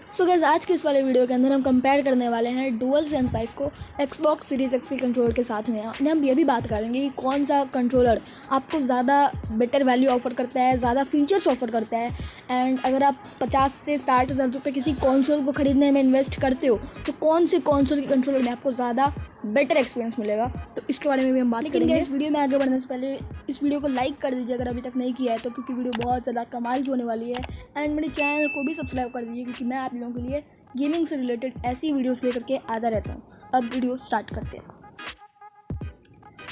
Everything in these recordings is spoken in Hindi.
सो गाइस, आज के इस वाले वीडियो के अंदर हम कंपेयर करने वाले हैं DualSense 5 को Xbox Series X के कंट्रोलर के साथ में। हम ये भी बात करेंगे कि कौन सा कंट्रोलर आपको ज़्यादा बेटर वैल्यू ऑफर करता है, ज़्यादा फीचर्स ऑफर करता है। एंड अगर आप 50 से 60 हज़ार रुपये किसी कंसोल को ख़रीदने में इन्वेस्ट करते हो तो कौन से कंसोल के कंट्रोलर में आपको ज़्यादा बेटर एक्सपीरियंस मिलेगा, तो इसके बारे में भी हम बात करेंगे। इस वीडियो में आगे बढ़ने से पहले इस वीडियो को लाइक कर दीजिए अगर अभी तक नहीं किया है तो, क्योंकि वीडियो बहुत ज़्यादा कमाल की होने वाली है। एंड मेरे चैनल को भी सब्सक्राइब कर दीजिए क्योंकि मैं आप लोगों के लिए गेमिंग से रिलेटेड ऐसी वीडियोस लेकर के आता रहता हूँ। अब वीडियो स्टार्ट करते हैं।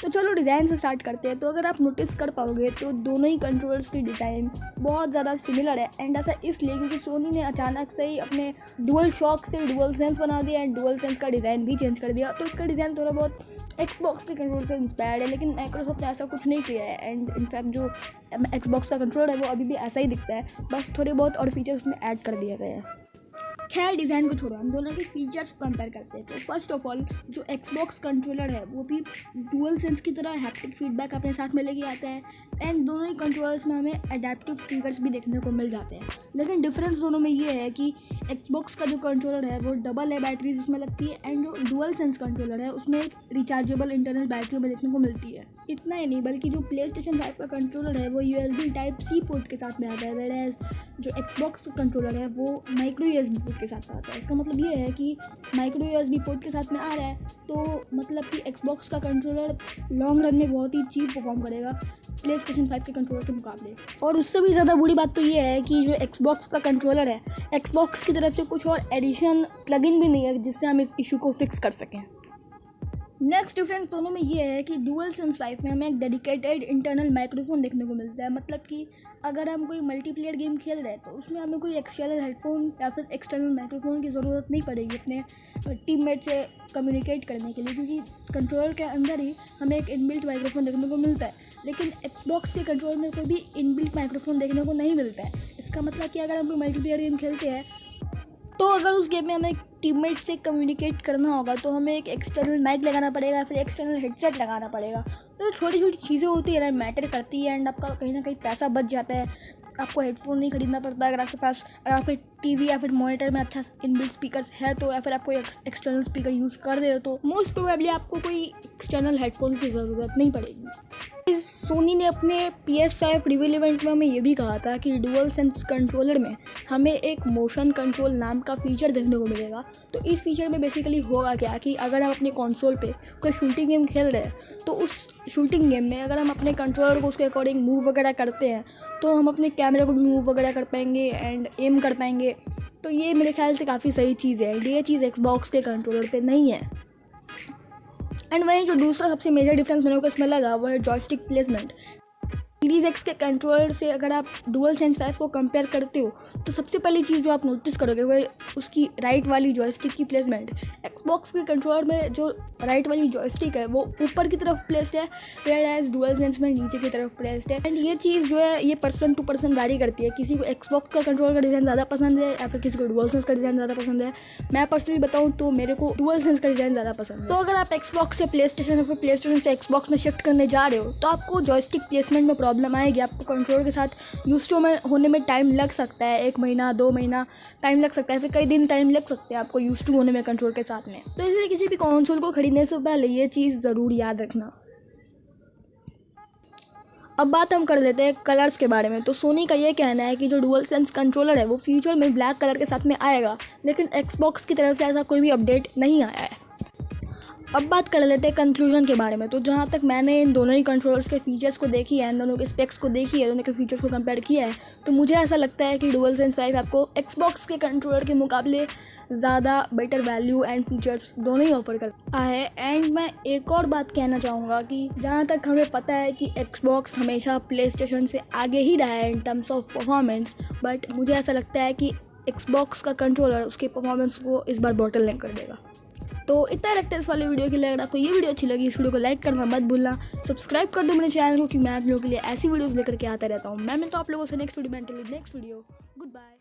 तो चलो डिज़ाइन से स्टार्ट करते हैं। तो अगर आप नोटिस कर पाओगे तो दोनों ही कंट्रोलर्स की डिज़ाइन बहुत ज़्यादा सिमिलर है। एंड ऐसा इसलिए क्योंकि सोनी ने अचानक से ही अपने डुअल शॉक से DualSense बना दिया एंड DualSense का डिज़ाइन भी चेंज कर दिया। तो इसका डिज़ाइन थोड़ा बहुत Xbox के कंट्रोलर से इंस्पायर्ड है, लेकिन माइक्रोसॉफ्ट ने ऐसा कुछ नहीं किया है। एंड इनफैक्ट जो Xbox का कंट्रोलर है वो अभी भी ऐसा ही दिखता है, बस थोड़े बहुत और फीचर्स उसमें ऐड कर दिया गया है। खैर, डिज़ाइन को छोड़ो, हम दोनों के फीचर्स कंपेयर करते हैं। तो फर्स्ट ऑफ ऑल जो Xbox कंट्रोलर है वो भी DualSense की तरह हैप्टिक फीडबैक अपने साथ में लेके आता है। एंड दोनों ही कंट्रोलर्स में हमें एडेप्टिव ट्रिगर्स भी देखने को मिल जाते हैं। लेकिन डिफरेंस दोनों में ये है कि Xbox का जो कंट्रोलर है वो डबल है बैटरीज उसमें लगती है, एंड जो DualSense कंट्रोलर है उसमें एक रिचार्जेबल इंटरनल बैटरी में देखने को मिलती है। इतना ही नहीं, बल्कि जो PlayStation 5 का कंट्रोलर है वो USB Type-C पोर्ट के साथ में आता है, वेयर जो Xbox कंट्रोलर है वो माइक्रो USB पोर्ट के साथ आता है। इसका मतलब ये है कि माइक्रो USB पोर्ट के साथ में आ रहा है तो मतलब कि Xbox का कंट्रोलर लॉन्ग रन में बहुत ही चीप परफॉर्म करेगा PlayStation 5 के कंट्रोलर के मुकाबले। और उससे भी ज़्यादा बुरी बात तो ये है कि जो Xbox का कंट्रोलर है, Xbox की तरफ से कुछ और एडिशन प्लगइन भी नहीं है जिससे हम इस इशू को फिक्स कर सकें। नेक्स्ट डिफरेंस दोनों में ये है कि DualSense 5 में हमें एक डेडिकेटेड इंटरनल माइक्रोफोन देखने को मिलता है। मतलब कि अगर हम कोई मल्टीप्लेयर गेम खेल रहे हैं तो उसमें हमें कोई एक्सटर्नल हेडफोन या फिर एक्सटर्नल माइक्रोफोन की ज़रूरत नहीं पड़ेगी अपने टीममेट से कम्युनिकेट करने के लिए, क्योंकि कंट्रोलर के अंदर ही हमें एक इनबिल्ट माइक्रोफोन देखने को मिलता है। लेकिन Xbox के कंट्रोलर में कोई भी इनबिल्ट माइक्रोफोन देखने को नहीं मिलता है। इसका मतलब कि अगर हम कोई मल्टीप्लेयर गेम खेलते हैं तो अगर उस गेम में हमें टीममेट से कम्युनिकेट करना होगा तो हमें एक एक्सटर्नल माइक लगाना पड़ेगा, फिर एक्सटर्नल हेडसेट लगाना पड़ेगा। तो छोटी छोटी चीज़ें होती है ना, मैटर करती है। एंड आपका कहीं ना कहीं पैसा बच जाता है, आपको हेडफोन नहीं खरीदना पड़ता अगर आपके पास, अगर आपके टीवी या फिर मॉनिटर में अच्छा इनबिल्ट स्पीकर्स है तो, या फिर आप कोई एक्सटर्नल स्पीकर यूज़ कर रहे हो तो मोस्ट प्रोबेबली आपको कोई एक्सटर्नल हेडफोन की ज़रूरत नहीं पड़ेगी। सोनी ने अपने PS5 रिवील इवेंट में हमें ये भी कहा था कि DualSense कंट्रोलर में हमें एक मोशन कंट्रोल नाम का फीचर देखने को मिलेगा। तो इस फीचर में बेसिकली होगा क्या कि अगर हम अपने कंसोल पे कोई शूटिंग गेम खेल रहे हैं तो उस शूटिंग गेम में अगर हम अपने कंट्रोलर को उसके अकॉर्डिंग मूव वगैरह करते हैं तो हम अपने कैमरे को भी मूव वगैरह कर पाएंगे एंड एम कर पाएंगे। तो ये मेरे ख्याल से काफ़ी सही चीज़ है। ये चीज़ Xbox के कंट्रोलर पे नहीं है। एंड वहीं जो दूसरा सबसे मेजर डिफरेंस मेरे को इसमें लगा वो है जॉयस्टिक प्लेसमेंट। सीरीज X के कंट्रोलर से अगर आप DualSense 5 को कंपेयर करते हो तो सबसे पहली चीज़ जो आप नोटिस करोगे वो उसकी राइट वाली जॉयस्टिक की प्लेसमेंट। Xbox के कंट्रोलर में जो राइट वाली जॉयस्टिक है वो ऊपर की तरफ प्लेस्ड है, वेयर एज DualSense में नीचे की तरफ प्लेस्ड है। एंड ये चीज़ जो है ये पर्सन टू पर्सन वैरी करती है। किसी को Xbox का कंट्रोलर का डिज़ाइन ज़्यादा पसंद है या फिर किसी को DualSense का डिज़ाइन ज़्यादा पसंद है। मैं पर्सनली बताऊँ तो मेरे को DualSense का डिज़ाइन ज़्यादा पसंद है। तो अगर आप Xbox से PlayStation या फिर PlayStation से Xbox में शिफ्ट करने जा रहे हो तो आपको जॉयस्टिक प्लेसमेंट में प्रॉब्लम आएगी। आपको कंट्रोलर के साथ यूज़ टू होने में टाइम लग सकता है, 1 महीना 2 महीना टाइम लग सकता है, फिर कई दिन टाइम लग सकते हैं आपको यूज़ टू होने में कंट्रोल के साथ में। तो इसलिए किसी भी कंसोल को खरीदने से पहले ये चीज़ ज़रूर याद रखना। अब बात हम कर लेते हैं कलर्स के बारे में। तो सोनी का ये कहना है कि जो DualSense कंट्रोलर है वो फ्यूचर में ब्लैक कलर के साथ में आएगा, लेकिन Xbox की तरफ से ऐसा कोई भी अपडेट नहीं आया है। अब बात कर लेते हैं कंक्लूजन के बारे में। तो जहाँ तक मैंने इन दोनों ही कंट्रोलर्स के फीचर्स को देखी है, इन दोनों के स्पेक्स को देखी है, दोनों के फीचर्स को कंपेयर किया है, तो मुझे ऐसा लगता है कि DualSense 5 आपको Xbox के कंट्रोलर के मुकाबले ज़्यादा बेटर वैल्यू एंड फीचर्स दोनों ही ऑफर करता है। एंड मैं एक और बात कहना चाहूँगा कि जहाँ तक हमें पता है कि Xbox हमेशा PlayStation से आगे ही रहा है in terms of performance, but मुझे ऐसा लगता है कि Xbox का कंट्रोलर उसके परफॉर्मेंस को इस बार बॉटल नेक कर देगा। तो इतना रखते हैं इस वाले वीडियो के लिए। अगर आपको ये वीडियो अच्छी लगी इस वीडियो को लाइक करना मत भूलना, सब्सक्राइब कर दो मेरे चैनल को, क्योंकि मैं आप लोगों के लिए ऐसी वीडियोस लेकर के आता रहता हूँ। मैं मिलता हूँ आप लोगों से नेक्स्ट वीडियो में। Next video, good bye.